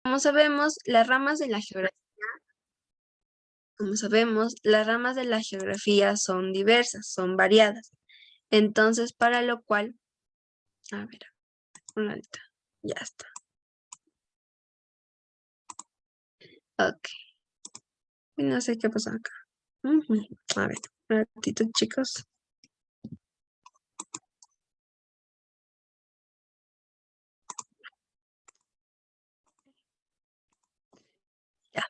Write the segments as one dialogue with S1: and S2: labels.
S1: Como sabemos, las ramas de la geografía son diversas, son variadas. Entonces, para lo cual, a ver, ya está. Ok. No sé qué pasó acá. A ver, un ratito, chicos. Ya.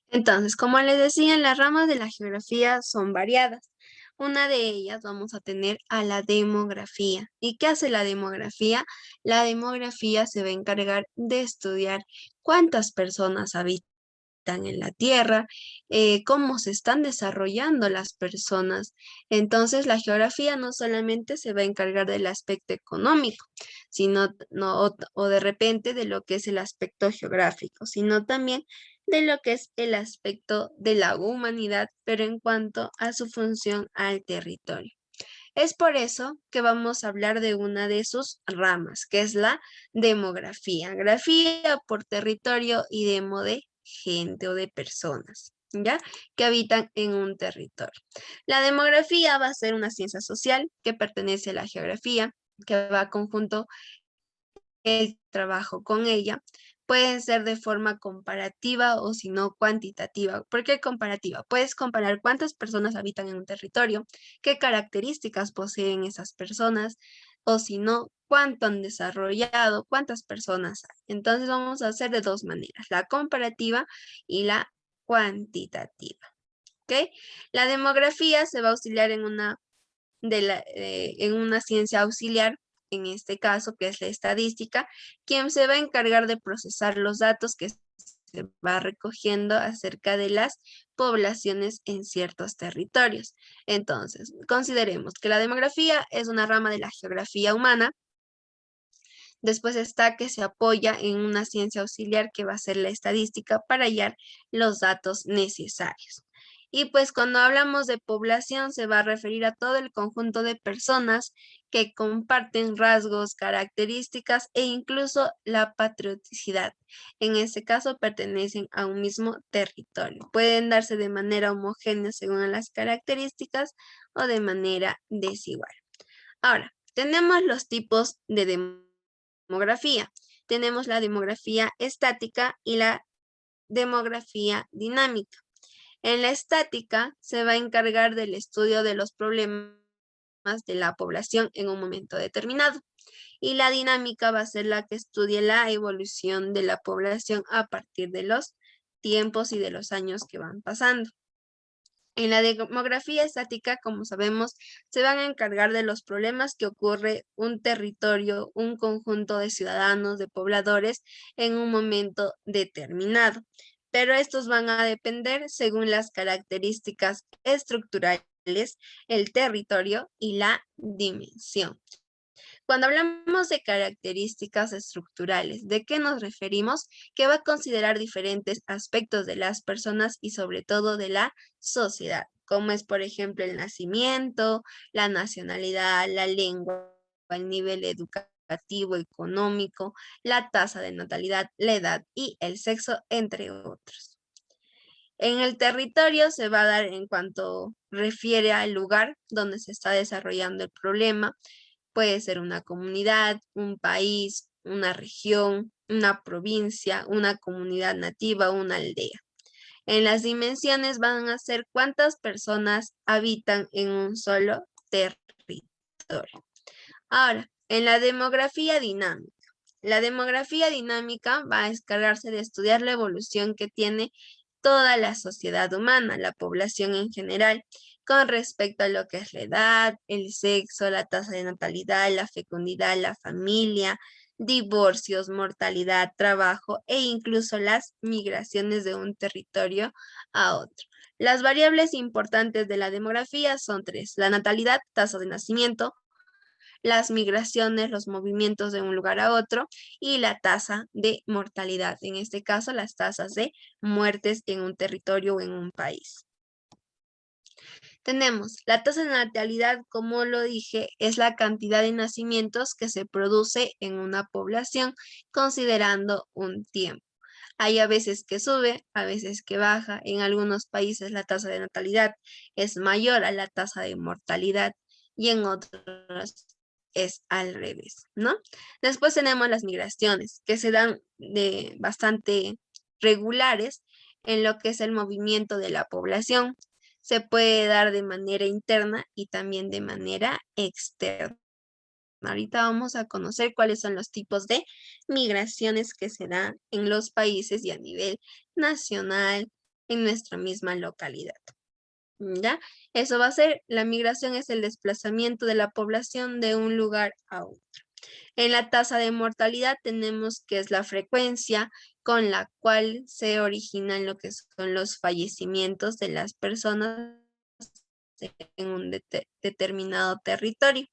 S1: Entonces, como les decía, las ramas de la geografía son variadas. Una de ellas vamos a tener a la demografía. ¿Y qué hace la demografía? La demografía se va a encargar de estudiar cuántas personas habitan en la Tierra, cómo se están desarrollando las personas. Entonces, la geografía no solamente se va a encargar del aspecto económico, sino o de repente de lo que es el aspecto geográfico, sino también de lo que es el aspecto de la humanidad, pero en cuanto a su función al territorio. Es por eso que vamos a hablar de una de sus ramas, que es la demografía. Grafía por territorio y demo de gente o de personas, ¿ya? Que habitan en un territorio. La demografía va a ser una ciencia social que pertenece a la geografía, que va a conjunto el trabajo con ella. Pueden ser de forma comparativa o si no cuantitativa. ¿Por qué comparativa? Puedes comparar cuántas personas habitan en un territorio, qué características poseen esas personas, o si no, cuánto han desarrollado, cuántas personas hay. Entonces vamos a hacer de dos maneras, la comparativa y la cuantitativa. ¿Ok? La demografía se va a auxiliar en una ciencia auxiliar, en este caso, que es la estadística, quien se va a encargar de procesar los datos que se va recogiendo acerca de las poblaciones en ciertos territorios. Entonces, consideremos que la demografía es una rama de la geografía humana. Después está que se apoya en una ciencia auxiliar que va a ser la estadística para hallar los datos necesarios. Y pues cuando hablamos de población se va a referir a todo el conjunto de personas que comparten rasgos, características e incluso la patrioticidad. En este caso pertenecen a un mismo territorio. Pueden darse de manera homogénea según las características o de manera desigual. Ahora, tenemos los tipos de demografía. Tenemos la demografía estática y la demografía dinámica. En la estática se va a encargar del estudio de los problemas de la población en un momento determinado. Y la dinámica va a ser la que estudie la evolución de la población a partir de los tiempos y de los años que van pasando. En la demografía estática, como sabemos, se van a encargar de los problemas que ocurre un territorio, un conjunto de ciudadanos, de pobladores, en un momento determinado. Pero estos van a depender según las características estructurales, el territorio y la dimensión. Cuando hablamos de características estructurales, ¿de qué nos referimos? Que va a considerar diferentes aspectos de las personas y sobre todo de la sociedad, como es por ejemplo el nacimiento, la nacionalidad, la lengua, el nivel educativo, económico, la tasa de natalidad, la edad y el sexo, entre otros. En el territorio se va a dar en cuanto refiere al lugar donde se está desarrollando el problema. Puede ser una comunidad, un país, una región, una provincia, una comunidad nativa, una aldea. En las dimensiones van a ser cuántas personas habitan en un solo territorio. Ahora, en la demografía dinámica. La demografía dinámica va a encargarse de estudiar la evolución que tiene toda la sociedad humana, la población en general, con respecto a lo que es la edad, el sexo, la tasa de natalidad, la fecundidad, la familia, divorcios, mortalidad, trabajo e incluso las migraciones de un territorio a otro. Las variables importantes de la demografía son tres: la natalidad, tasa de nacimiento, las migraciones, los movimientos de un lugar a otro y la tasa de mortalidad, en este caso las tasas de muertes en un territorio o en un país. Tenemos la tasa de natalidad, como lo dije, es la cantidad de nacimientos que se produce en una población considerando un tiempo. Hay a veces que sube, a veces que baja. En algunos países la tasa de natalidad es mayor a la tasa de mortalidad y en otros es al revés, ¿no? Después tenemos las migraciones, que se dan de bastante regulares en lo que es el movimiento de la población. Se puede dar de manera interna y también de manera externa. Ahorita vamos a conocer cuáles son los tipos de migraciones que se dan en los países y a nivel nacional en nuestra misma localidad. ¿Ya? Eso va a ser, la migración es el desplazamiento de la población de un lugar a otro. En la tasa de mortalidad tenemos que es la frecuencia con la cual se originan lo que son los fallecimientos de las personas en un determinado territorio.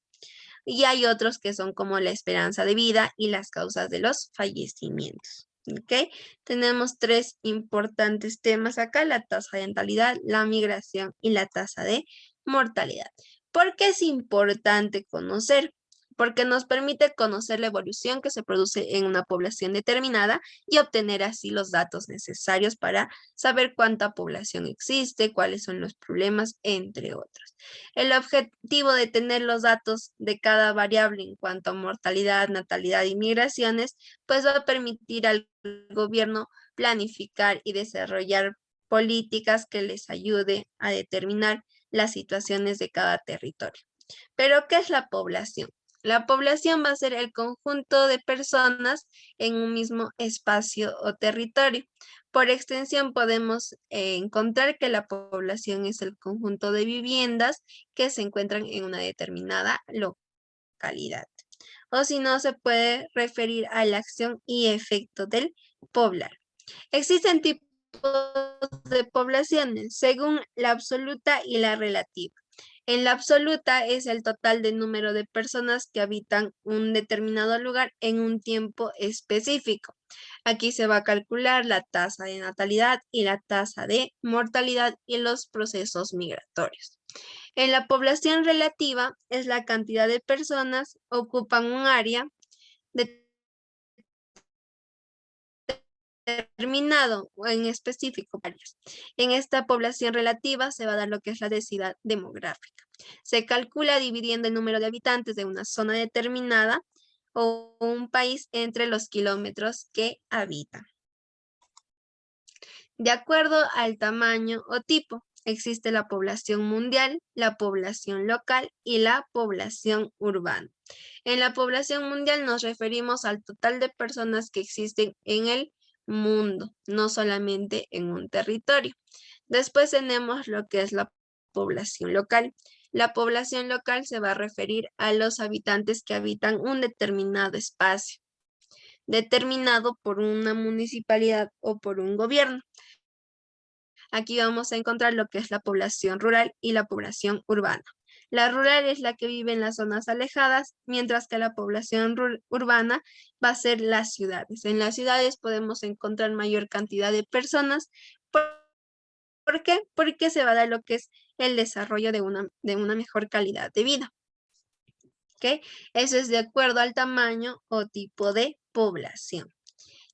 S1: Y hay otros que son como la esperanza de vida y las causas de los fallecimientos. ¿Ok? Tenemos tres importantes temas acá, la tasa de natalidad, la migración y la tasa de mortalidad. ¿Por qué es importante conocer? Porque nos permite conocer la evolución que se produce en una población determinada y obtener así los datos necesarios para saber cuánta población existe, cuáles son los problemas, entre otros. El objetivo de tener los datos de cada variable en cuanto a mortalidad, natalidad y migraciones, pues va a permitir al gobierno planificar y desarrollar políticas que les ayude a determinar las situaciones de cada territorio. Pero, ¿qué es la población? La población va a ser el conjunto de personas en un mismo espacio o territorio. Por extensión podemos encontrar que la población es el conjunto de viviendas que se encuentran en una determinada localidad. O si no, se puede referir a la acción y efecto del poblar. Existen tipos de poblaciones según la absoluta y la relativa. En la absoluta es el total de número de personas que habitan un determinado lugar en un tiempo específico. Aquí se va a calcular la tasa de natalidad y la tasa de mortalidad y los procesos migratorios. En la población relativa es la cantidad de personas ocupan un área determinado o en específico varios. En esta población relativa se va a dar lo que es la densidad demográfica. Se calcula dividiendo el número de habitantes de una zona determinada o un país entre los kilómetros que habitan. De acuerdo al tamaño o tipo, existe la población mundial, la población local y la población urbana. En la población mundial nos referimos al total de personas que existen en el mundo, no solamente en un territorio. Después tenemos lo que es la población local. La población local se va a referir a los habitantes que habitan un determinado espacio, determinado por una municipalidad o por un gobierno. Aquí vamos a encontrar lo que es la población rural y la población urbana. La rural es la que vive en las zonas alejadas, mientras que la población urbana va a ser las ciudades. En las ciudades podemos encontrar mayor cantidad de personas. ¿Por qué? Porque se va a dar lo que es el desarrollo de una mejor calidad de vida. ¿Ok? Eso es de acuerdo al tamaño o tipo de población.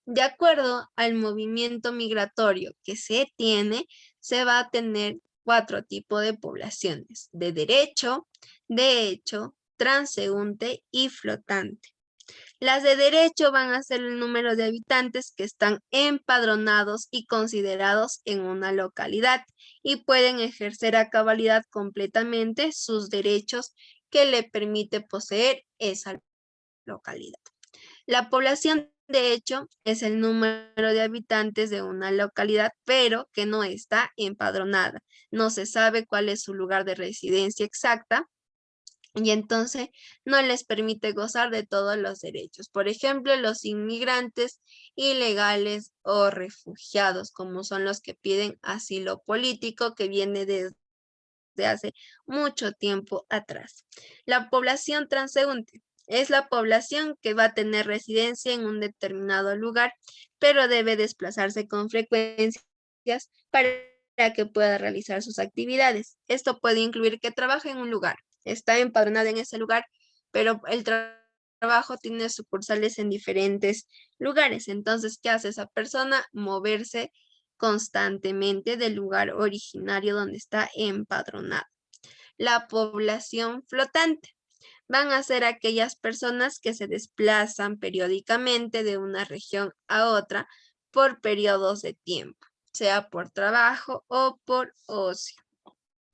S1: De acuerdo al movimiento migratorio que se tiene, se va a tener 4 tipos de poblaciones: de derecho, de hecho, transeúnte y flotante. Las de derecho van a ser el número de habitantes que están empadronados y considerados en una localidad y pueden ejercer a cabalidad completamente sus derechos que le permite poseer esa localidad. La población, de hecho, es el número de habitantes de una localidad, pero que no está empadronada. No se sabe cuál es su lugar de residencia exacta y entonces no les permite gozar de todos los derechos. Por ejemplo, los inmigrantes ilegales o refugiados, como son los que piden asilo político, que viene desde hace mucho tiempo atrás. La población transeúnte es la población que va a tener residencia en un determinado lugar, pero debe desplazarse con frecuencias para que pueda realizar sus actividades. Esto puede incluir que trabaje en un lugar, está empadronada en ese lugar, pero el trabajo trabajo tiene sucursales en diferentes lugares. Entonces, ¿qué hace esa persona? Moverse constantemente del lugar originario donde está empadronado. La población flotante van a ser aquellas personas que se desplazan periódicamente de una región a otra por periodos de tiempo, sea por trabajo o por ocio.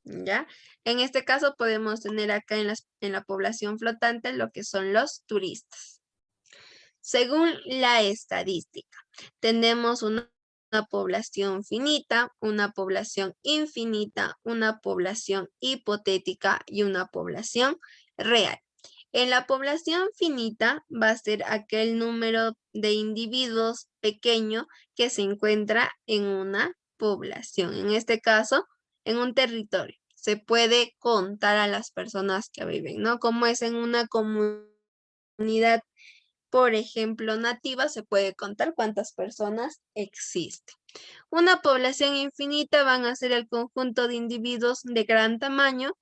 S1: ¿Ya? En este caso podemos tener acá en la población flotante lo que son los turistas. Según la estadística, tenemos una población finita, una población infinita, una población hipotética y una población real. En la población finita va a ser aquel número de individuos pequeño que se encuentra en una población, en este caso, en un territorio. Se puede contar a las personas que viven, ¿no? Como es en una comunidad, por ejemplo, nativa, se puede contar cuántas personas existen. Una población infinita van a ser el conjunto de individuos de gran tamaño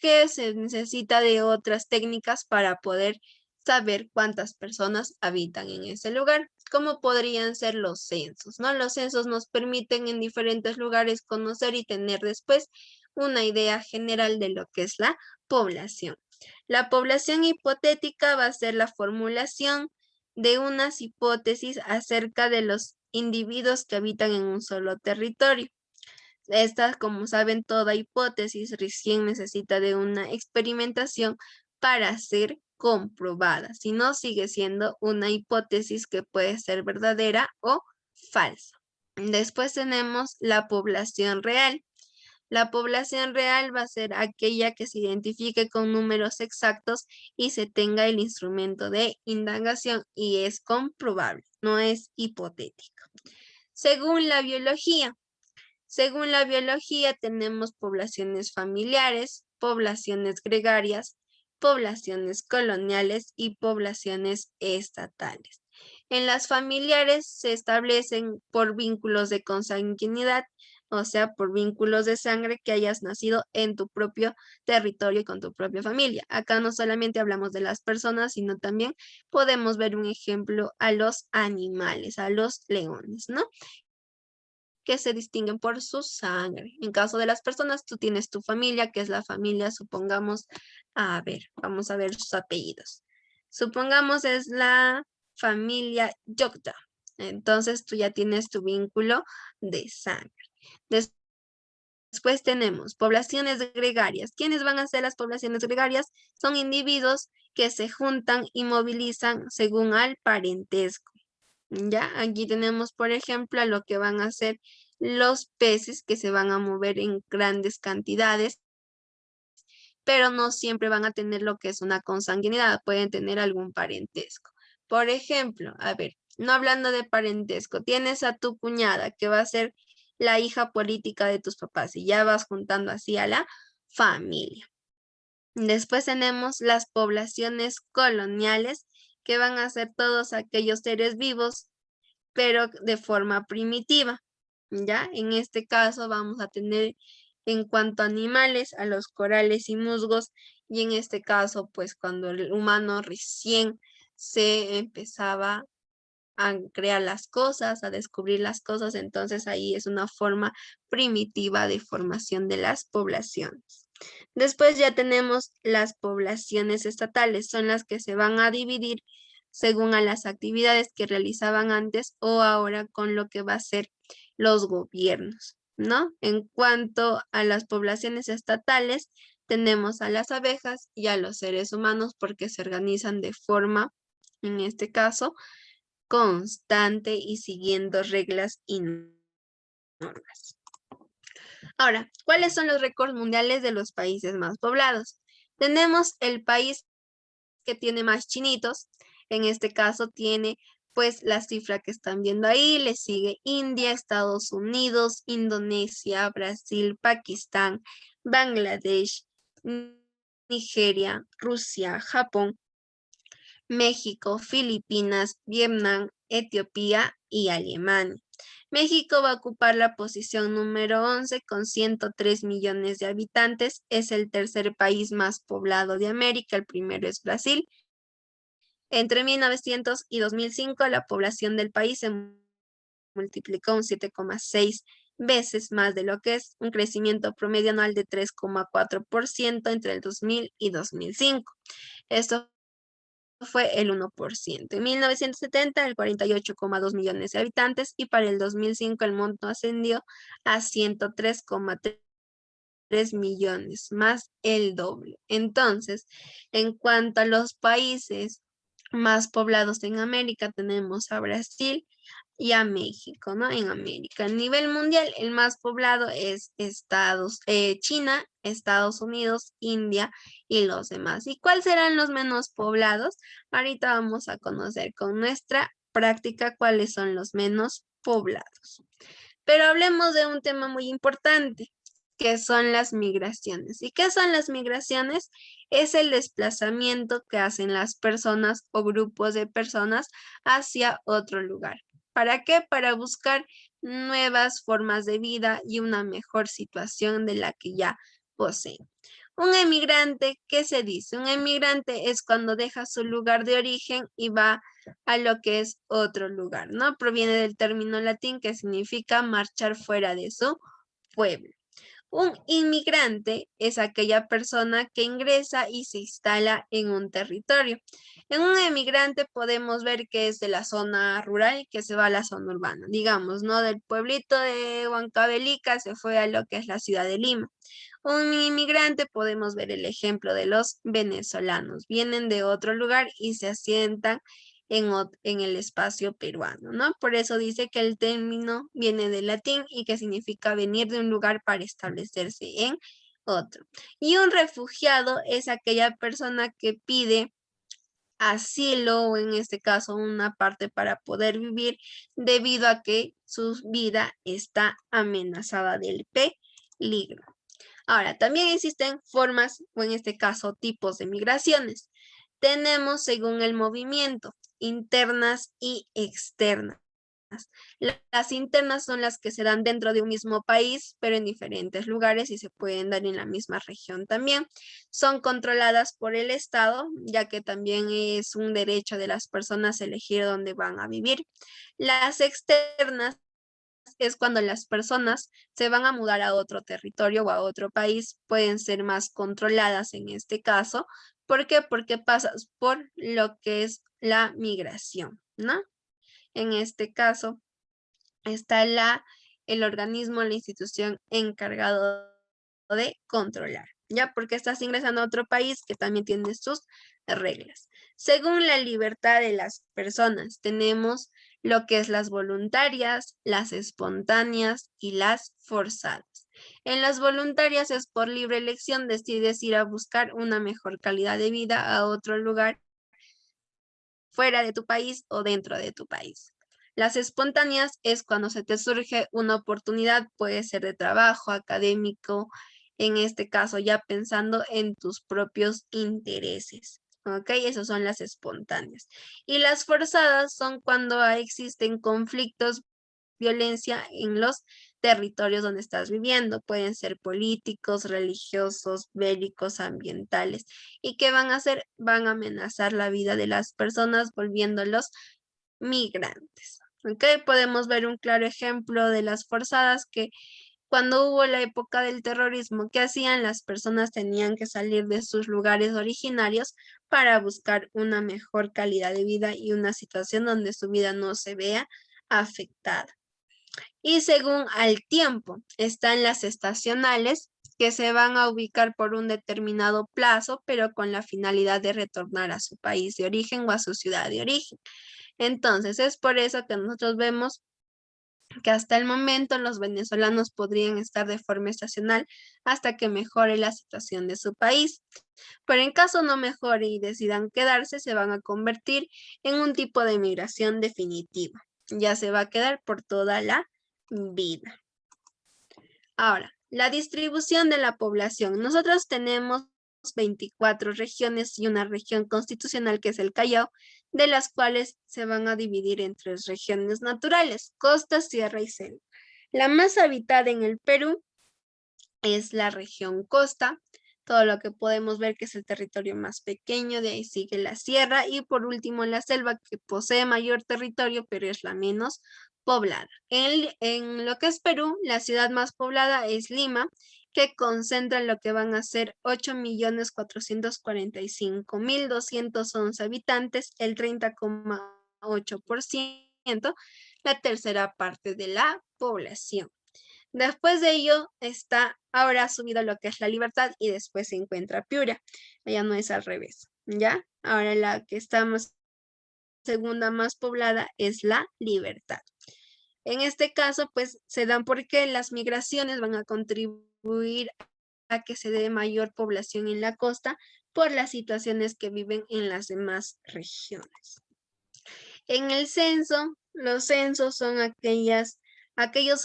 S1: que se necesita de otras técnicas para poder saber cuántas personas habitan en ese lugar, como podrían ser los censos, ¿no? Los censos nos permiten en diferentes lugares conocer y tener después una idea general de lo que es la población. La población hipotética va a ser la formulación de unas hipótesis acerca de los individuos que habitan en un solo territorio. Esta, como saben, toda hipótesis recién necesita de una experimentación para ser comprobada. Si no, sigue siendo una hipótesis que puede ser verdadera o falsa. Después tenemos la población real. La población real va a ser aquella que se identifique con números exactos y se tenga el instrumento de indagación y es comprobable, no es hipotético. Según la biología, tenemos poblaciones familiares, poblaciones gregarias, poblaciones coloniales y poblaciones estatales. En las familiares se establecen por vínculos de consanguinidad, o sea, por vínculos de sangre que hayas nacido en tu propio territorio y con tu propia familia. Acá no solamente hablamos de las personas, sino también podemos ver un ejemplo a los animales, a los leones, ¿no? Que se distinguen por su sangre. En caso de las personas, tú tienes tu familia, que es la familia, supongamos, a ver, vamos a ver sus apellidos. Supongamos es la familia Yokta. Entonces tú ya tienes tu vínculo de sangre. Después tenemos poblaciones gregarias. ¿Quiénes van a ser las poblaciones gregarias? Son individuos que se juntan y movilizan según al parentesco. Ya, aquí tenemos, por ejemplo, a lo que van a ser los peces que se van a mover en grandes cantidades, pero no siempre van a tener lo que es una consanguinidad, pueden tener algún parentesco. Por ejemplo, a ver, no hablando de parentesco, tienes a tu cuñada que va a ser la hija política de tus papás y ya vas juntando así a la familia. Después tenemos las poblaciones coloniales, que van a ser todos aquellos seres vivos pero de forma primitiva, ¿ya? En este caso vamos a tener en cuanto a animales a los corales y musgos y en este caso pues cuando el humano recién se empezaba a crear las cosas, a descubrir las cosas, entonces ahí es una forma primitiva de formación de las poblaciones. Después ya tenemos las poblaciones estatales, son las que se van a dividir según a las actividades que realizaban antes o ahora con lo que va a ser los gobiernos, ¿no? En cuanto a las poblaciones estatales, tenemos a las abejas y a los seres humanos porque se organizan de forma, en este caso, constante y siguiendo reglas y normas. Ahora, ¿cuáles son los récords mundiales de los países más poblados? Tenemos el país que tiene más chinitos, en este caso tiene pues la cifra que están viendo ahí, le sigue India, Estados Unidos, Indonesia, Brasil, Pakistán, Bangladesh, Nigeria, Rusia, Japón, México, Filipinas, Vietnam, Etiopía y Alemania. México va a ocupar la posición número 11 con 103 millones de habitantes. Es el tercer país más poblado de América. El primero es Brasil Entre 1900 y 2005, la población del país se multiplicó un 7,6 veces más de lo que es un crecimiento promedio anual de 3,4% entre el 2000 y 2005. Esto fue el 1%. En 1970, el 48,2 millones de habitantes y para el 2005 el monto ascendió a 103,3 millones, más el doble. Entonces, en cuanto a los países más poblados en América, tenemos a Brasil y a México, ¿no? En América. A nivel mundial, el más poblado es China, Estados Unidos, India y los demás. ¿Y cuáles serán los menos poblados? Ahorita vamos a conocer con nuestra práctica cuáles son los menos poblados. Pero hablemos de un tema muy importante, que son las migraciones. ¿Y qué son las migraciones? Es el desplazamiento que hacen las personas o grupos de personas hacia otro lugar. ¿Para qué? Para buscar nuevas formas de vida y una mejor situación de la que ya poseen. Un emigrante, ¿qué se dice? Un emigrante es cuando deja su lugar de origen y va a lo que es otro lugar, ¿no? Proviene del término latín que significa marchar fuera de su pueblo. Un inmigrante es aquella persona que ingresa y se instala en un territorio. En un emigrante podemos ver que es de la zona rural que se va a la zona urbana, digamos, ¿no? Del pueblito de Huancavelica se fue a lo que es la ciudad de Lima. Un inmigrante podemos ver el ejemplo de los venezolanos. Vienen de otro lugar y se asientan en el espacio peruano, ¿no? Por eso dice que el término viene del latín y que significa venir de un lugar para establecerse en otro. Y un refugiado es aquella persona que pide asilo o en este caso una parte para poder vivir debido a que su vida está amenazada del peligro. Ahora, también existen formas o en este caso tipos de migraciones. Tenemos según el movimiento, internas y externas. Las internas son las que se dan dentro de un mismo país, pero en diferentes lugares y se pueden dar en la misma región también. Son controladas por el Estado, ya que también es un derecho de las personas elegir dónde van a vivir. Las externas es cuando las personas se van a mudar a otro territorio o a otro país, pueden ser más controladas en este caso. ¿Por qué? Porque pasas por lo que es la migración, ¿no? En este caso está el organismo, la institución encargado de controlar, ¿ya? Porque estás ingresando a otro país que también tiene sus reglas. Según la libertad de las personas, tenemos lo que es las voluntarias, las espontáneas y las forzadas. En las voluntarias es por libre elección, decides ir a buscar una mejor calidad de vida a otro lugar fuera de tu país o dentro de tu país. Las espontáneas es cuando se te surge una oportunidad, puede ser de trabajo, académico, en este caso ya pensando en tus propios intereses. ¿Ok? Esas son las espontáneas. Y las forzadas son cuando existen conflictos, violencia en los territorios donde estás viviendo. Pueden ser políticos, religiosos, bélicos, ambientales. ¿Y qué van a hacer? Van a amenazar la vida de las personas volviéndolos migrantes. ¿Ok? Podemos ver un claro ejemplo de las forzadas que cuando hubo la época del terrorismo, ¿qué hacían? Las personas tenían que salir de sus lugares originarios para buscar una mejor calidad de vida y una situación donde su vida no se vea afectada. Y según al tiempo, están las estacionales que se van a ubicar por un determinado plazo, pero con la finalidad de retornar a su país de origen o a su ciudad de origen. Entonces, es por eso que nosotros vemos que hasta el momento los venezolanos podrían estar de forma estacional hasta que mejore la situación de su país. Pero en caso no mejore y decidan quedarse, se van a convertir en un tipo de migración definitiva. Ya se va a quedar por toda la vida. Ahora, la distribución de la población. Nosotros tenemos 24 regiones y una región constitucional que es el Callao, de las cuales se van a dividir en 3 regiones naturales, costa, sierra y selva. La más habitada en el Perú es la región costa. todo lo que podemos ver que es el territorio más pequeño, de ahí sigue la sierra y por último la selva que posee mayor territorio pero es la menos poblada. En lo que es Perú, la ciudad más poblada es Lima, que concentra lo que van a ser 8.445.211 habitantes, el 30,8%, la tercera parte de la población. Después de ello está ahora subido lo que es La Libertad y después se encuentra Piura. Ya no es al revés, ¿ya? Ahora la que está segunda más poblada es La Libertad. En este caso, pues se dan porque las migraciones van a contribuir a que se dé mayor población en la costa por las situaciones que viven en las demás regiones. En el censo, los censos son aquellos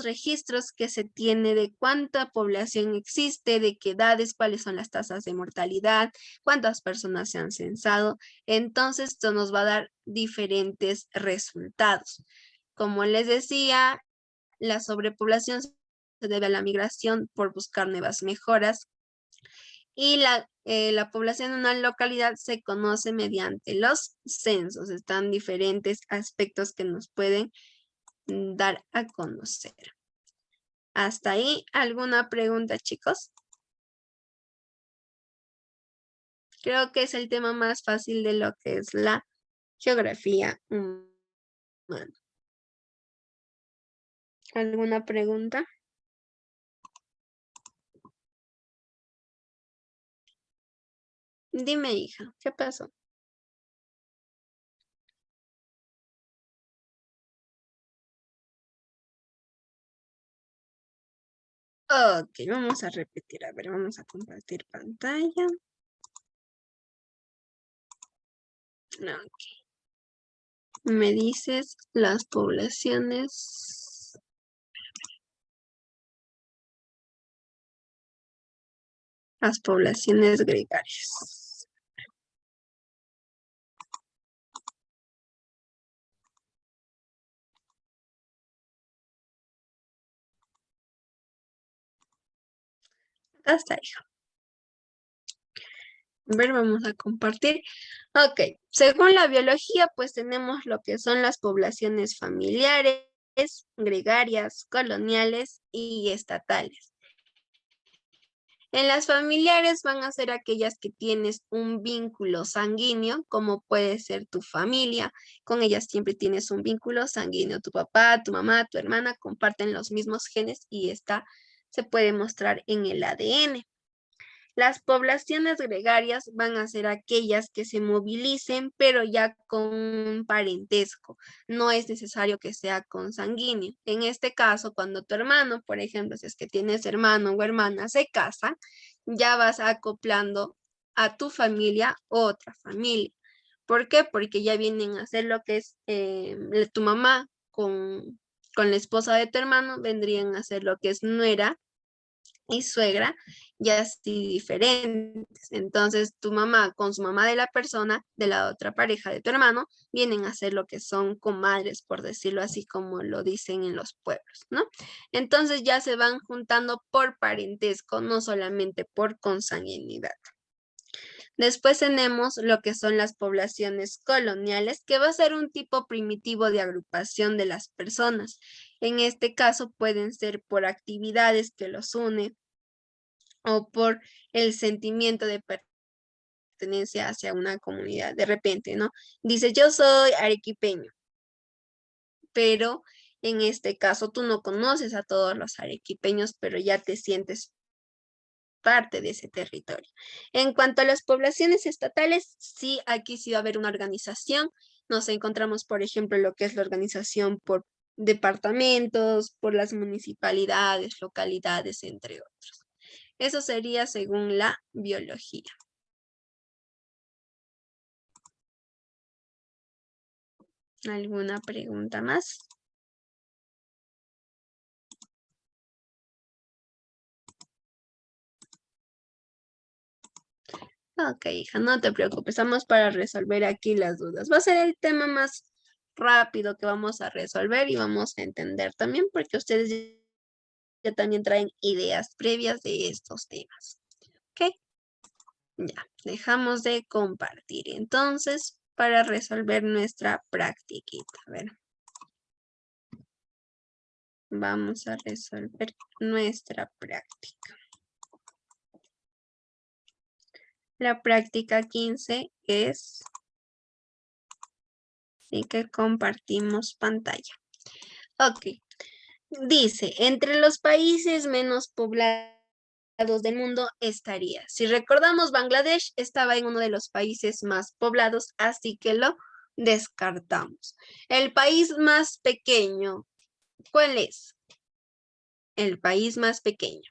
S1: registros que se tiene de cuánta población existe, de qué edades, cuáles son las tasas de mortalidad, cuántas personas se han censado. Entonces, esto nos va a dar diferentes resultados. Como les decía, la sobrepoblación se debe a la migración por buscar nuevas mejoras y la población en una localidad se conoce mediante los censos. Están diferentes aspectos que nos pueden dar a conocer. Hasta ahí, ¿alguna pregunta, chicos? Creo que es el tema más fácil de lo que es la geografía humana. ¿Alguna pregunta? Dime, hija, ¿qué pasó? Ok, vamos a repetir. A ver, vamos a compartir pantalla. Ok. Me dices las poblaciones. Las poblaciones gregarias. Hasta ahí. A ver, vamos a compartir. Ok, según la biología, pues tenemos lo que son las poblaciones familiares, gregarias, coloniales y estatales. En las familiares van a ser aquellas que tienes un vínculo sanguíneo, como puede ser tu familia. Con ellas siempre tienes un vínculo sanguíneo. Tu papá, tu mamá, tu hermana comparten los mismos genes y esta se puede mostrar en el ADN. Las poblaciones gregarias van a ser aquellas que se movilicen, pero ya con un parentesco. No es necesario que sea consanguíneo. En este caso, cuando tu hermano, por ejemplo, si es que tienes hermano o hermana, se casa, ya vas acoplando a tu familia otra familia. ¿Por qué? Porque ya vienen a hacer lo que es tu mamá con la esposa de tu hermano, vendrían a hacer lo que es nuera y suegra, ya así diferentes. Entonces, tu mamá con su mamá de la persona, de la otra pareja de tu hermano, vienen a ser lo que son comadres, por decirlo así como lo dicen en los pueblos, ¿no? Entonces ya se van juntando por parentesco, no solamente por consanguinidad. Después tenemos lo que son las poblaciones coloniales, que va a ser un tipo primitivo de agrupación de las personas. En este caso pueden ser por actividades que los une o por el sentimiento de pertenencia hacia una comunidad. De repente, ¿no? Dice, yo soy arequipeño, pero en este caso tú no conoces a todos los arequipeños, pero ya te sientes parte de ese territorio. En cuanto a las poblaciones estatales, sí, aquí sí va a haber una organización. Nos encontramos, por ejemplo, lo que es la organización por departamentos, por las municipalidades, localidades, entre otros. Eso sería según la biología. ¿Alguna pregunta más? Ok, hija, no te preocupes, estamos para resolver aquí las dudas. Va a ser el tema más rápido que vamos a resolver y vamos a entender también porque ustedes ya también traen ideas previas de estos temas. ¿Ok? Ya, dejamos de compartir. Entonces, para resolver nuestra practiquita, a ver. Vamos a resolver nuestra práctica. La práctica 15 es y que compartimos pantalla. Ok. Dice, entre los países menos poblados del mundo estaría. Si recordamos, Bangladesh estaba en uno de los países más poblados, así que lo descartamos. El país más pequeño, ¿cuál es? El país más pequeño.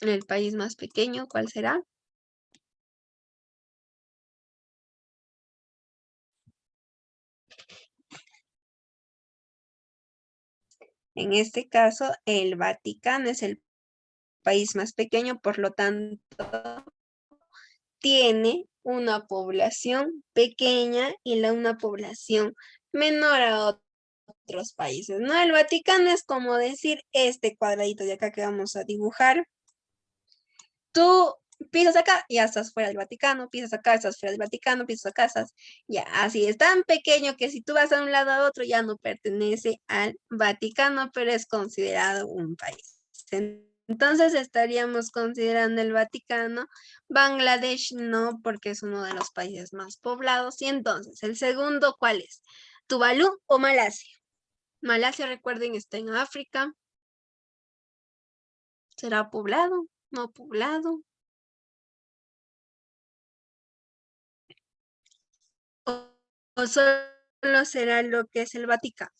S1: El país más pequeño, ¿cuál será? En este caso, el Vaticano es el país más pequeño, por lo tanto, tiene una población pequeña y una población menor a otros países, ¿no? El Vaticano es como decir este cuadradito de acá que vamos a dibujar. Tú pisas acá, ya estás fuera del Vaticano, pisas acá, estás fuera del Vaticano, pisas acá, estás, ya, así es tan pequeño que si tú vas de un lado a otro ya no pertenece al Vaticano, pero es considerado un país. Entonces estaríamos considerando el Vaticano, Bangladesh no, porque es uno de los países más poblados. Y entonces, el segundo, ¿cuál es? ¿Tuvalu o Malasia? Malasia, recuerden, está en África. ¿Será poblado? ¿No poblado? ¿O solo será lo que es el Vaticano?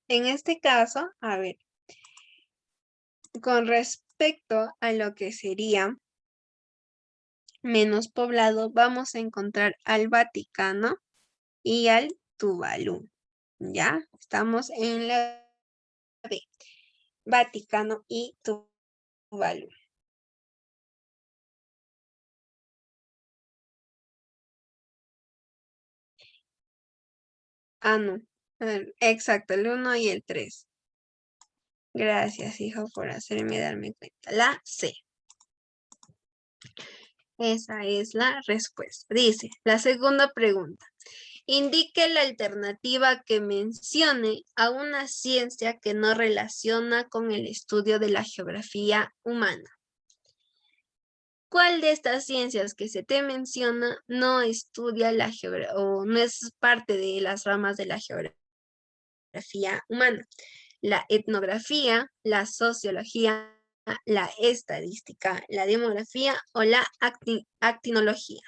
S1: En este caso, a ver, con respecto a lo que sería menos poblado, vamos a encontrar al Vaticano y al Tuvalu. ¿Ya? Estamos en la B. Vaticano y Tuvalu. Ah, no. Exacto, el 1 y el 3. Gracias, hijo, por hacerme darme cuenta. La C. Esa es la respuesta. Dice, la segunda pregunta. Indique la alternativa que mencione a una ciencia que no relaciona con el estudio de la geografía humana. ¿Cuál de estas ciencias que se te menciona no estudia la geografía o no es parte de las ramas de la geografía humana? La etnografía, la sociología, la estadística, la demografía o la actinología.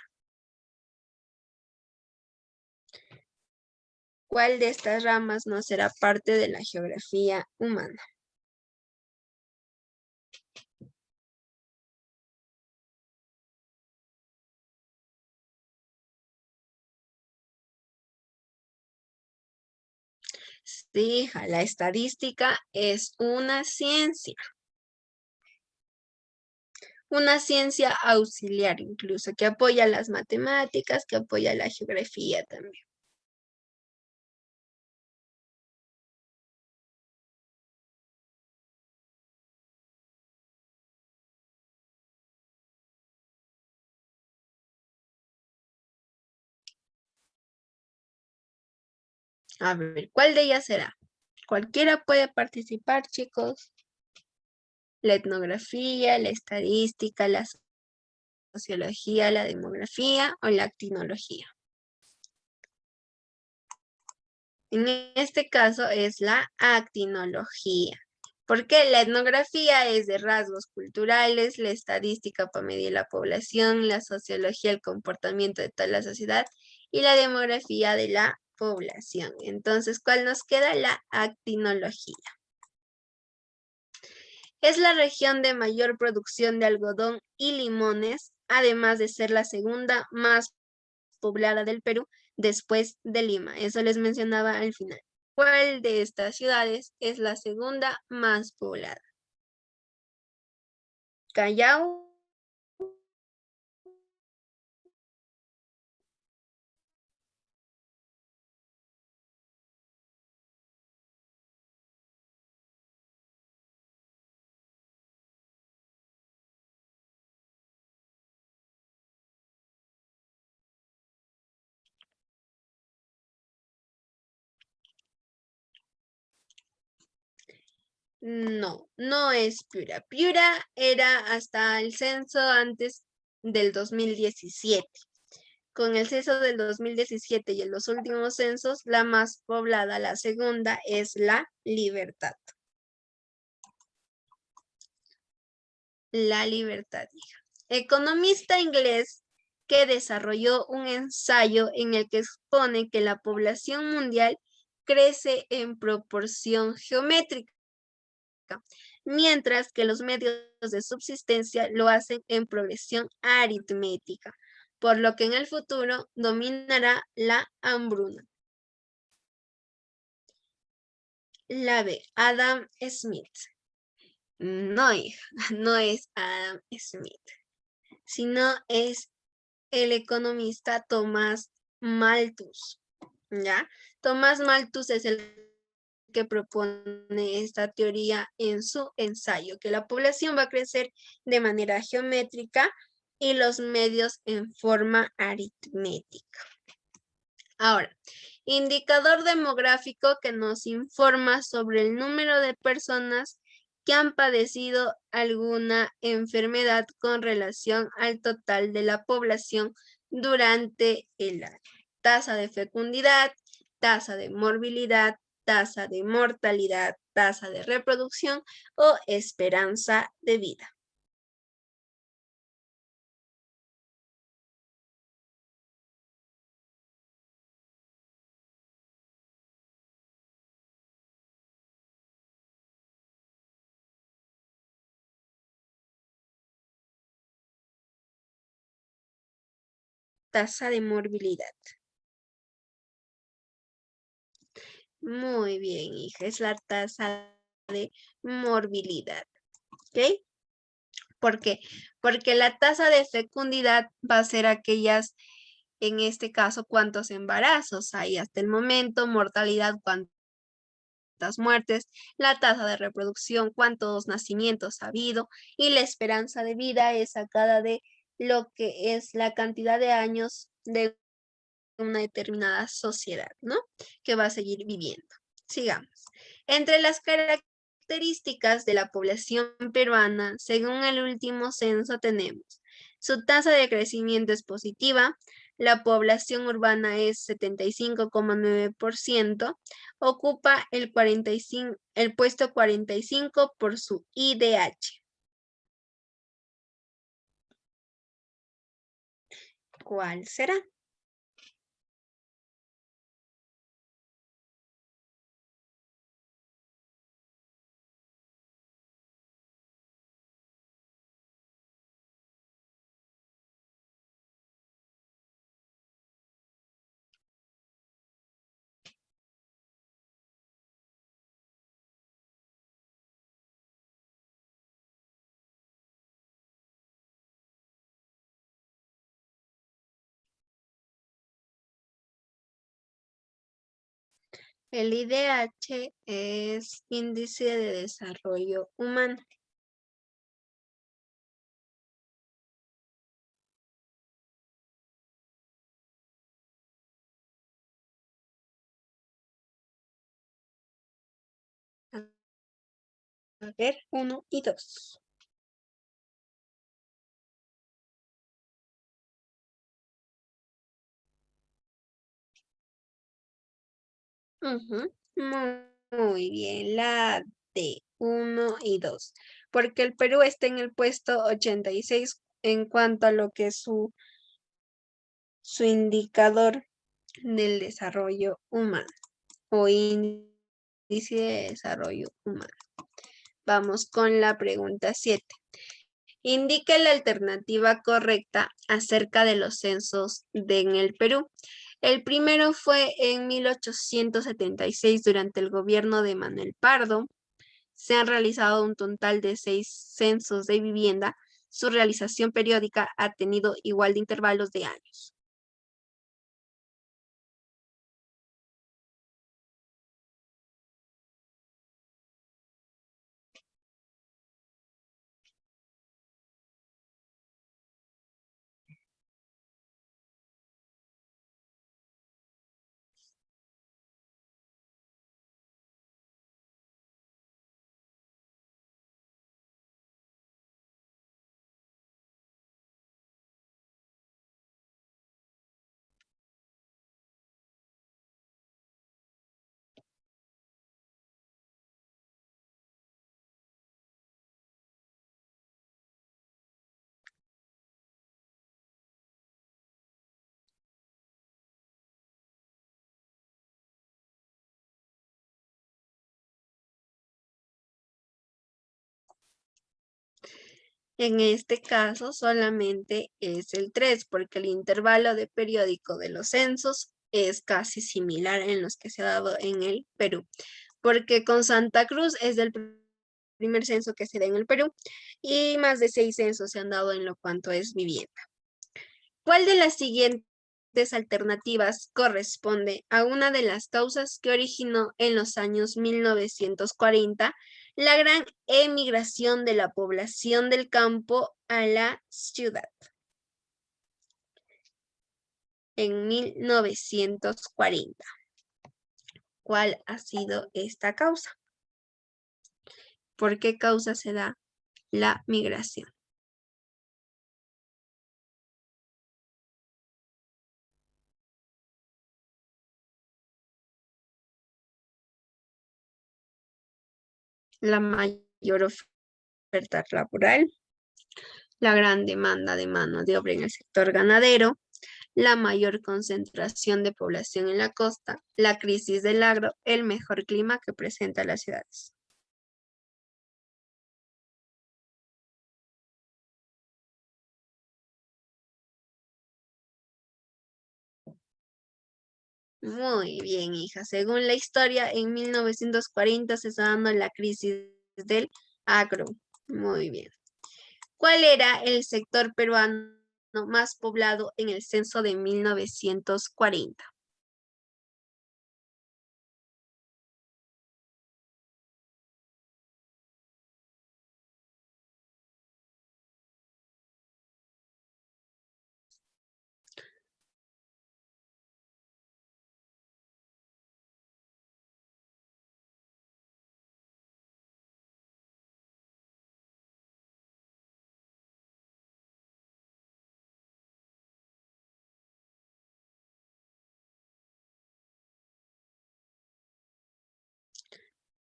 S1: ¿Cuál de estas ramas no será parte de la geografía humana? Sí, hija, la estadística es una ciencia auxiliar incluso, que apoya las matemáticas, que apoya la geografía también. A ver, ¿cuál de ellas será? Cualquiera puede participar, chicos. La etnografía, la estadística, la sociología, la demografía o la actinología. En este caso es la actinología. Porque la etnografía es de rasgos culturales, la estadística para medir la población, la sociología, el comportamiento de toda la sociedad y la demografía de la población. Entonces, ¿cuál nos queda? La actinología. Es la región de mayor producción de algodón y limones, además de ser la segunda más poblada del Perú, después de Lima. Eso les mencionaba al final. ¿Cuál de estas ciudades es la segunda más poblada? Callao, no, no es Piura. Piura era hasta el censo antes del 2017. Con el censo del 2017 y en los últimos censos, la más poblada, la segunda, es La Libertad. La Libertad, hija. Economista inglés que desarrolló un ensayo en el que expone que la población mundial crece en proporción geométrica, mientras que los medios de subsistencia lo hacen en progresión aritmética, por lo que en el futuro dominará la hambruna. La B, Adam Smith. No, hija, no es Adam Smith, sino es el economista Tomás Malthus, ¿ya? Tomás Malthus es el que propone esta teoría en su ensayo, que la población va a crecer de manera geométrica y los medios en forma aritmética. Ahora, indicador demográfico que nos informa sobre el número de personas que han padecido alguna enfermedad con relación al total de la población durante el año. Tasa de fecundidad, tasa de morbilidad, tasa de mortalidad, tasa de reproducción o esperanza de vida. Tasa de morbilidad. Muy bien, hija, es la tasa de morbilidad. ¿Ok? ¿Por qué? Porque la tasa de fecundidad va a ser aquellas, en este caso, cuántos embarazos hay hasta el momento, mortalidad, cuántas muertes, la tasa de reproducción, cuántos nacimientos ha habido, y la esperanza de vida es sacada de lo que es la cantidad de años de una determinada sociedad, ¿no? Que va a seguir viviendo. Sigamos. Entre las características de la población peruana, según el último censo, tenemos su tasa de crecimiento es positiva, la población urbana es 75,9%, ocupa el puesto 45 por su IDH. ¿Cuál será? El IDH es Índice de Desarrollo Humano. A ver, 1 y 2. Muy bien, la D, 1 y 2. Porque el Perú está en el puesto 86 en cuanto a lo que es su indicador del desarrollo humano o índice de desarrollo humano. Vamos con la pregunta 7. Indique la alternativa correcta acerca de los censos en el Perú. El primero fue en 1876 durante el gobierno de Manuel Pardo. Se han realizado un total de 6 censos de vivienda. Su realización periódica ha tenido igual de intervalos de años. En este caso solamente es el 3 porque el intervalo de periódico de los censos es casi similar en los que se ha dado en el Perú, porque con Santa Cruz es el primer censo que se da en el Perú y más de 6 censos se han dado en lo cuanto es vivienda. ¿Cuál de las siguientes alternativas corresponde a una de las causas que originó en los años 1940 la gran emigración de la población del campo a la ciudad? En 1940. ¿Cuál ha sido esta causa? ¿Por qué causa se da la migración? La mayor oferta laboral, la gran demanda de mano de obra en el sector ganadero, la mayor concentración de población en la costa, la crisis del agro, el mejor clima que presenta las ciudades. Muy bien, hija. Según la historia, en 1940 se está dando la crisis del agro. Muy bien. ¿Cuál era el sector peruano más poblado en el censo de 1940?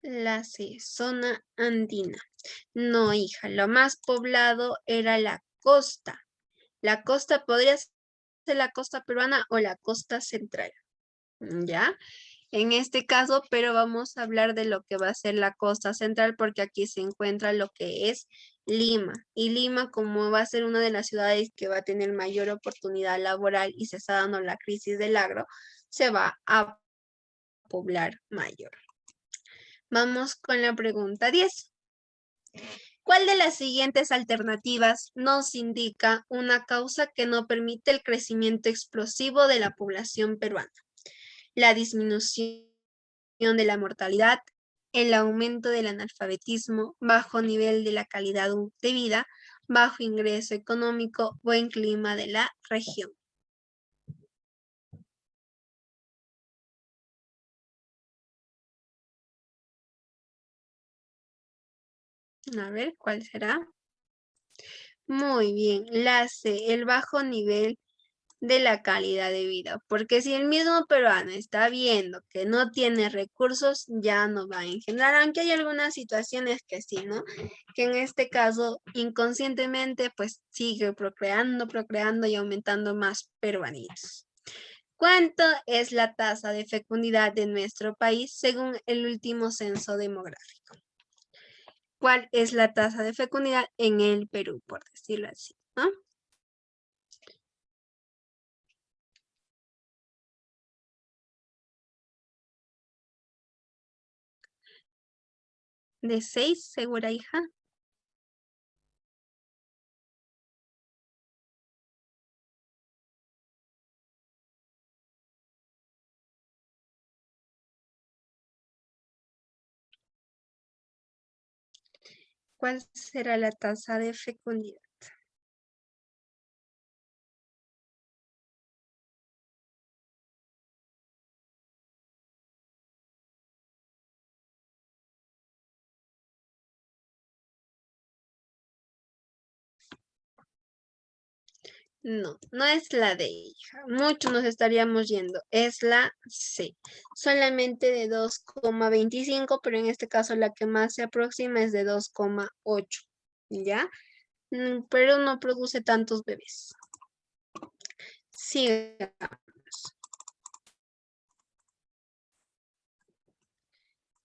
S1: La C, zona andina. No, hija, lo más poblado era la costa. La costa podría ser la costa peruana o la costa central, ¿ya? En este caso, pero vamos a hablar de lo que va a ser la costa central porque aquí se encuentra lo que es Lima. Y Lima, como va a ser una de las ciudades que va a tener mayor oportunidad laboral y se está dando la crisis del agro, se va a poblar mayor. Vamos con la pregunta 10. ¿Cuál de las siguientes alternativas nos indica una causa que no permite el crecimiento explosivo de la población peruana? La disminución de la mortalidad, el aumento del analfabetismo, bajo nivel de la calidad de vida, bajo ingreso económico, buen clima de la región. A ver, ¿cuál será? Muy bien, la C, el bajo nivel de la calidad de vida, porque si el mismo peruano está viendo que no tiene recursos, ya no va a engendrar, aunque hay algunas situaciones que sí, ¿no? Que en este caso, inconscientemente, pues sigue procreando y aumentando más peruanitos. ¿Cuánto es la tasa de fecundidad de nuestro país según el último censo demográfico? ¿Cuál es la tasa de fecundidad en el Perú, por decirlo así, ¿no? De 6, ¿segura, hija? ¿Cuál será la tasa de fecundidad? No, no es la D, hija. Mucho nos estaríamos yendo. Es la C. Solamente de 2,25, pero en este caso la que más se aproxima es de 2,8. ¿Ya? Pero no produce tantos bebés. Sí.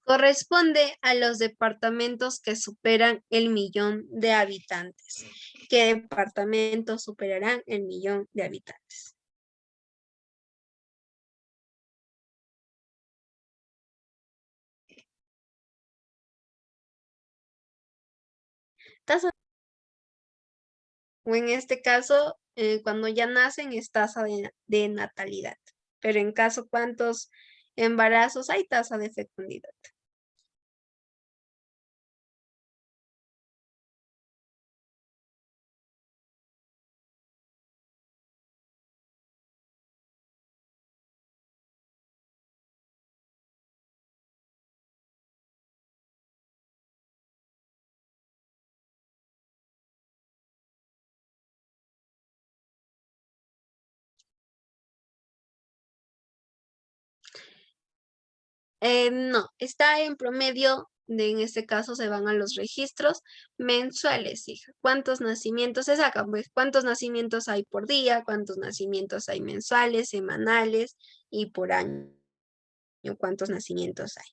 S1: Corresponde a los departamentos que superan el 1.000.000 de habitantes. ¿Qué departamentos superarán el 1.000.000 de habitantes? Tasa, o en este caso, cuando ya nacen es tasa de natalidad. Pero en caso, ¿cuántos embarazos hay? Tasa de fecundidad. No, está en promedio, en este caso se van a los registros mensuales, hija. ¿Cuántos nacimientos se sacan? Pues, ¿cuántos nacimientos hay por día? ¿Cuántos nacimientos hay mensuales, semanales y por año? ¿Cuántos nacimientos hay?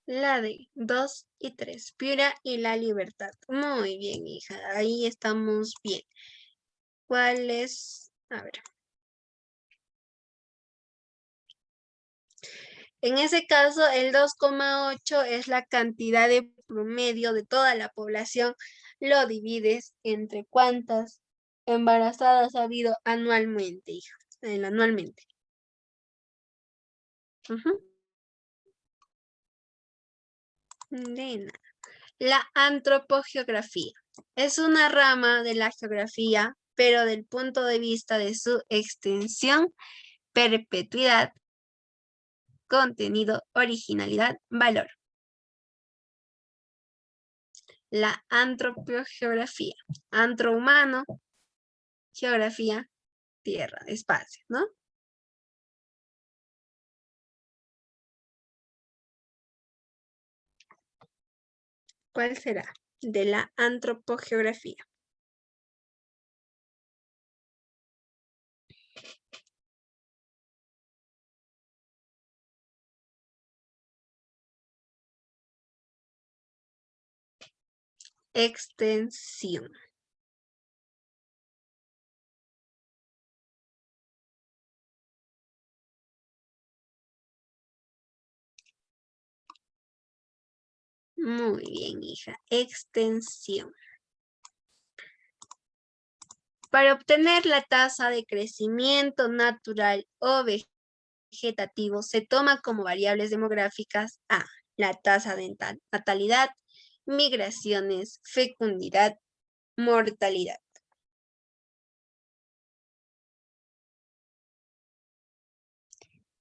S1: La de 2 y 3, Piura y La Libertad. Muy bien, hija, ahí estamos bien. ¿Cuál es? A ver. En ese caso, el 2,8 es la cantidad de promedio de toda la población. Lo divides entre cuántas embarazadas ha habido anualmente, hija. Anualmente. Ujú. Nena. La antropogeografía es una rama de la geografía, pero del punto de vista de su extensión, perpetuidad, contenido, originalidad, valor. La antropogeografía. Antro humano, geografía, tierra, espacio, ¿no? ¿Cuál será? De la antropogeografía. Extensión. Muy bien, hija. Extensión. Para obtener la tasa de crecimiento natural o vegetativo, se toma como variables demográficas a la tasa de natalidad, migraciones, fecundidad, mortalidad.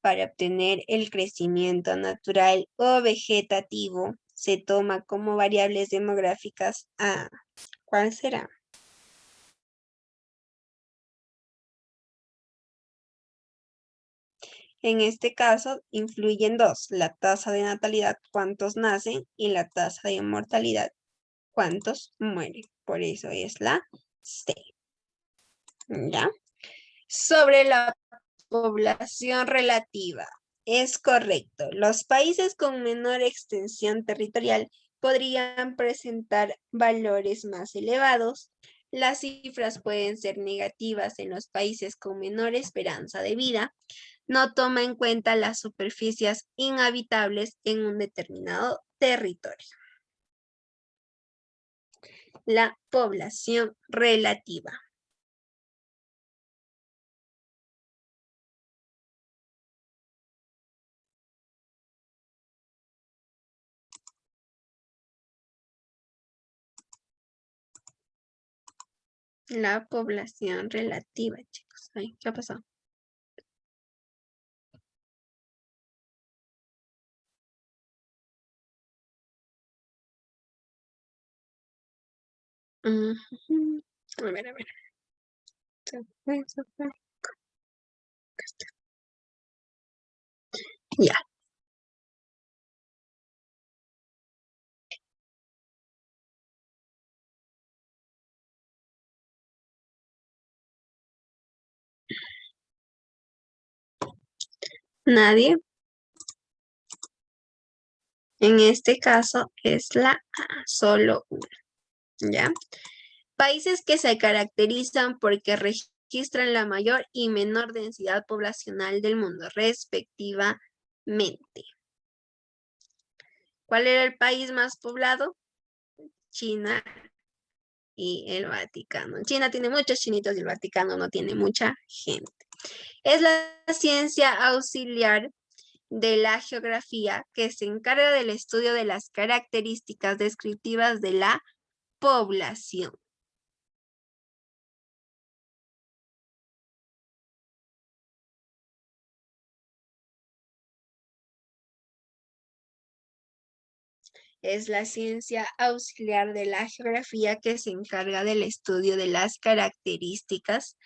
S1: Para obtener el crecimiento natural o vegetativo, se toma como variables demográficas a, ¿cuál será? En este caso, influyen dos, la tasa de natalidad, cuántos nacen, y la tasa de mortalidad, cuántos mueren. Por eso es la C. ¿Ya? Sobre la población relativa. Es correcto. Los países con menor extensión territorial podrían presentar valores más elevados. Las cifras pueden ser negativas en los países con menor esperanza de vida. No toma en cuenta las superficies inhabitables en un determinado territorio. La población relativa. La población relativa, chicos. Ay, ¿qué ha pasado? Ujú. A ver, a ver. Se fue. Ya. Nadie. En este caso es la A, solo una. ¿Ya? Países que se caracterizan porque registran la mayor y menor densidad poblacional del mundo, respectivamente. ¿Cuál era el país más poblado? China y el Vaticano. China tiene muchos chinitos y el Vaticano no tiene mucha gente. Es la ciencia auxiliar de la geografía que se encarga del estudio de las características descriptivas de la población. Es la ciencia auxiliar de la geografía que se encarga del estudio de las características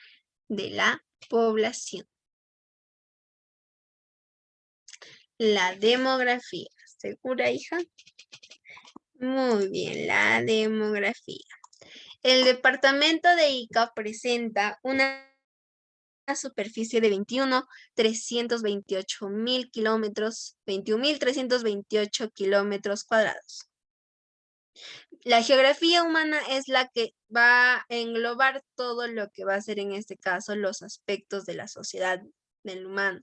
S1: de la población. La demografía. ¿Segura, hija? Muy bien, la demografía. El departamento de Ica presenta una superficie de 21.328.000 kilómetros, 21.328 kilómetros cuadrados. La geografía humana es la que va a englobar todo lo que va a ser en este caso los aspectos de la sociedad, del humano,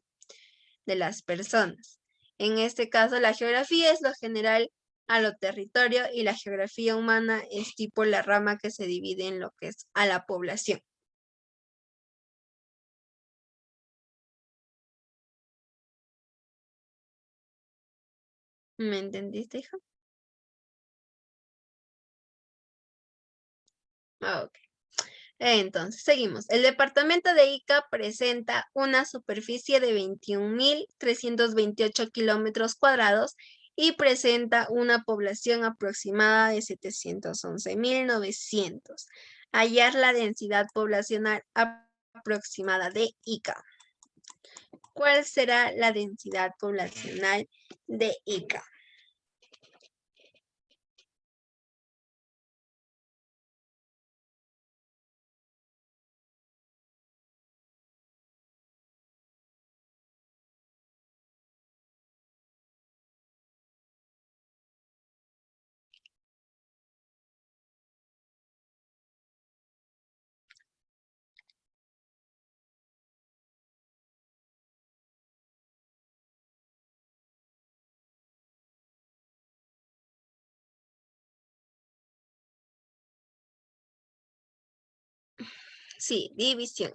S1: de las personas. En este caso, la geografía es lo general a lo territorio y la geografía humana es tipo la rama que se divide en lo que es a la población. ¿Me entendiste, hija? Ok. Entonces, seguimos. El departamento de Ica presenta una superficie de 21.328 kilómetros cuadrados y presenta una población aproximada de 711.900. Hallar la densidad poblacional aproximada de Ica. ¿Cuál será la densidad poblacional de Ica? Sí, división.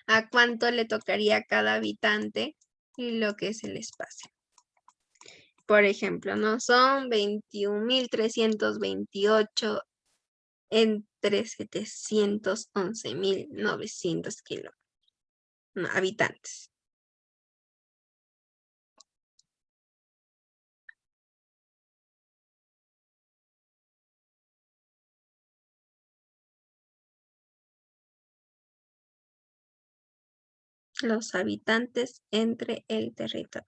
S1: ¿A cuánto le tocaría a cada habitante y lo que es el espacio? Por ejemplo, ¿no? Son 21.328 entre 711.900 habitantes. Los habitantes entre el territorio.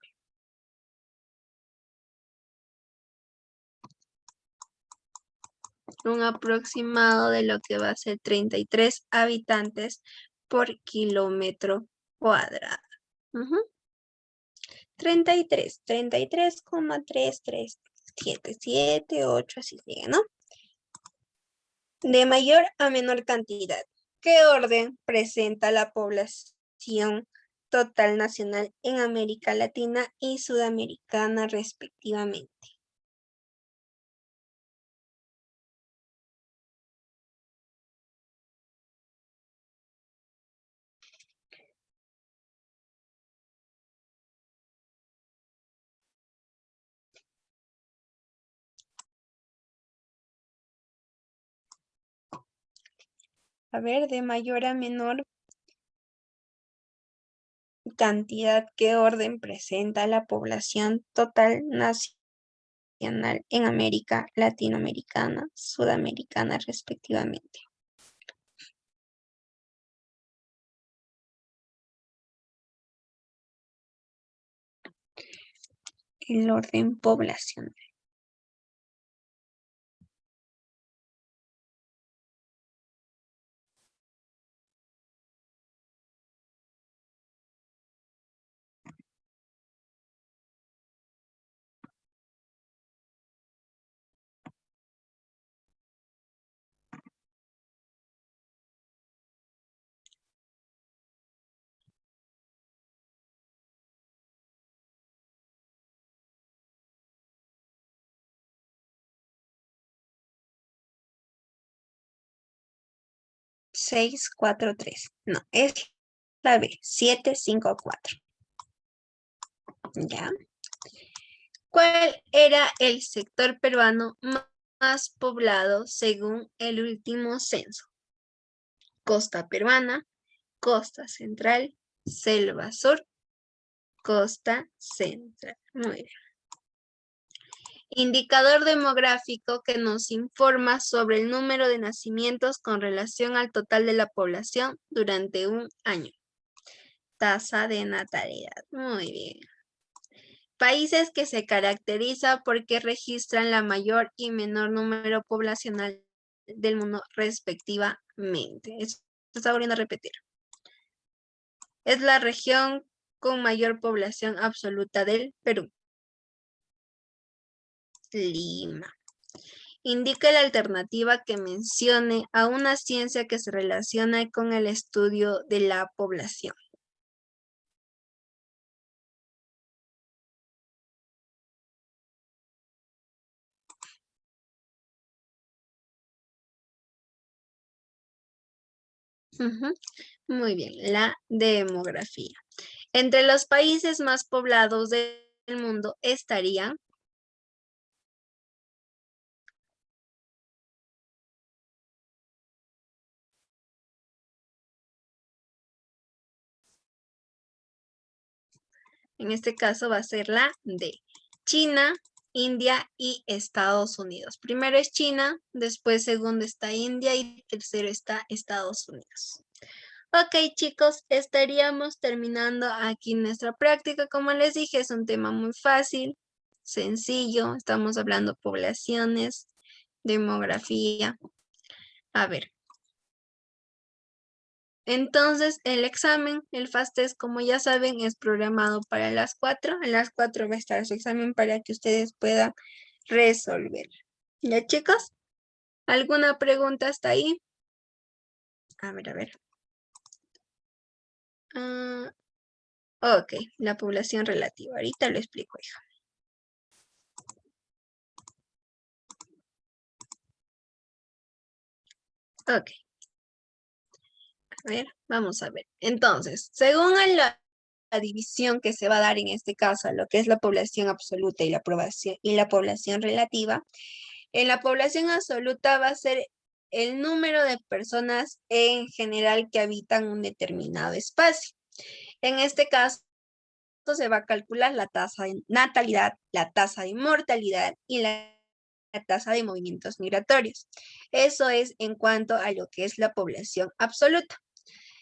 S1: Un aproximado de lo que va a ser 33 habitantes por kilómetro cuadrado. Ujú. 33,33778, así sigue, ¿no? De mayor a menor cantidad. ¿Qué orden presenta la población total nacional en América Latina y Sudamericana respectivamente? A ver, de mayor a menor cantidad, ¿qué orden presenta la población total nacional en América Latinoamericana, Sudamericana respectivamente? El orden poblacional. 643. No, es la B, 754. ¿Ya? ¿Cuál era el sector peruano más poblado según el último censo? Costa peruana, costa central, selva sur, costa central. Muy bien. Indicador demográfico que nos informa sobre el número de nacimientos con relación al total de la población durante un año. Tasa de natalidad. Muy bien. Países que se caracteriza porque registran la mayor y menor número poblacional del mundo respectivamente. Esto está volviendo a repetir. Es la región con mayor población absoluta del Perú. Lima. Indica la alternativa que mencione a una ciencia que se relaciona con el estudio de la población. Muy bien, la demografía. Entre los países más poblados del mundo estarían en este caso va a ser la D. China, India y Estados Unidos. Primero es China, después segundo está India y tercero está Estados Unidos. Ok, chicos, estaríamos terminando aquí nuestra práctica. Como les dije, es un tema muy fácil, sencillo. Estamos hablando poblaciones, demografía. A ver. Entonces, el examen, el FAST test, como ya saben, es programado para las 4. A las 4 va a estar su examen para que ustedes puedan resolver. ¿Ya, chicos? ¿Alguna pregunta hasta ahí? A ver, a ver. Ok, la población relativa. Ahorita lo explico, hija. Ok. A ver, vamos a ver. Entonces, según la división que se va a dar en este caso, a lo que es la población absoluta y la población relativa, en la población absoluta va a ser el número de personas en general que habitan un determinado espacio. En este caso, se va a calcular la tasa de natalidad, la tasa de mortalidad y la tasa de movimientos migratorios. Eso es en cuanto a lo que es la población absoluta.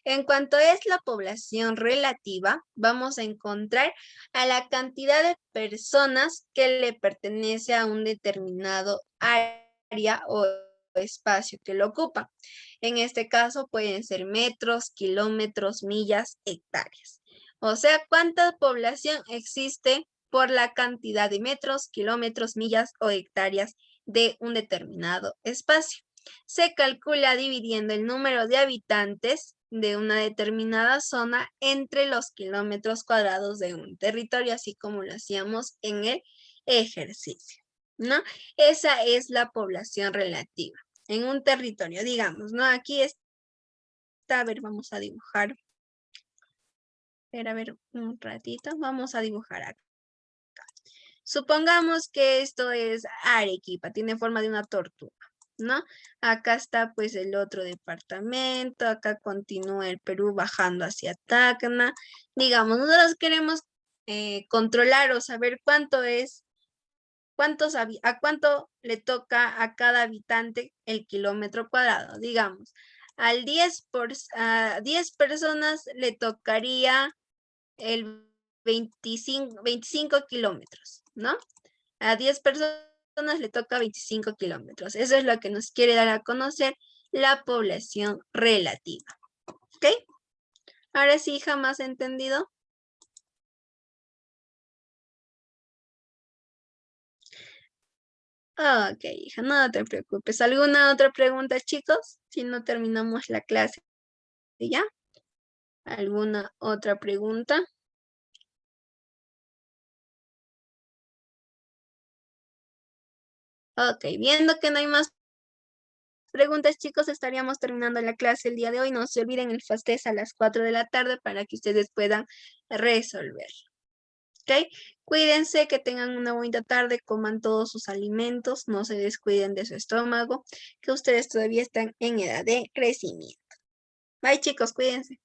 S1: En cuanto es la población relativa, vamos a encontrar a la cantidad de personas que le pertenece a un determinado área o espacio que lo ocupa. En este caso pueden ser metros, kilómetros, millas, hectáreas. O sea, ¿cuánta población existe por la cantidad de metros, kilómetros, millas o hectáreas de un determinado espacio? Se calcula dividiendo el número de habitantes de una determinada zona entre los kilómetros cuadrados de un territorio, así como lo hacíamos en el ejercicio, ¿no? Esa es la población relativa en un territorio, digamos, ¿no? Aquí está, a ver, vamos a dibujar. A ver, un ratito, vamos a dibujar acá. Supongamos que esto es Arequipa, tiene forma de una tortuga, ¿no? Acá está pues el otro departamento, acá continúa el Perú bajando hacia Tacna. Digamos, nosotros queremos controlar o saber cuánto es, a cuánto le toca a cada habitante el kilómetro cuadrado. Digamos, a 10 personas le tocaría el 25 kilómetros, ¿no? A 10 personas le toca 25 kilómetros. Eso es lo que nos quiere dar a conocer la población relativa. ¿Ok? Ahora sí, jamás entendido. Ok, hija, no te preocupes. ¿Alguna otra pregunta, chicos? Si no terminamos la clase ya. ¿Alguna otra pregunta? Ok, viendo que no hay más preguntas, chicos, estaríamos terminando la clase el día de hoy. No se olviden el FASTES a las 4 de la tarde para que ustedes puedan resolver. ¿Ok? Cuídense, que tengan una bonita tarde, coman todos sus alimentos, no se descuiden de su estómago, que ustedes todavía están en edad de crecimiento. Bye, chicos, cuídense.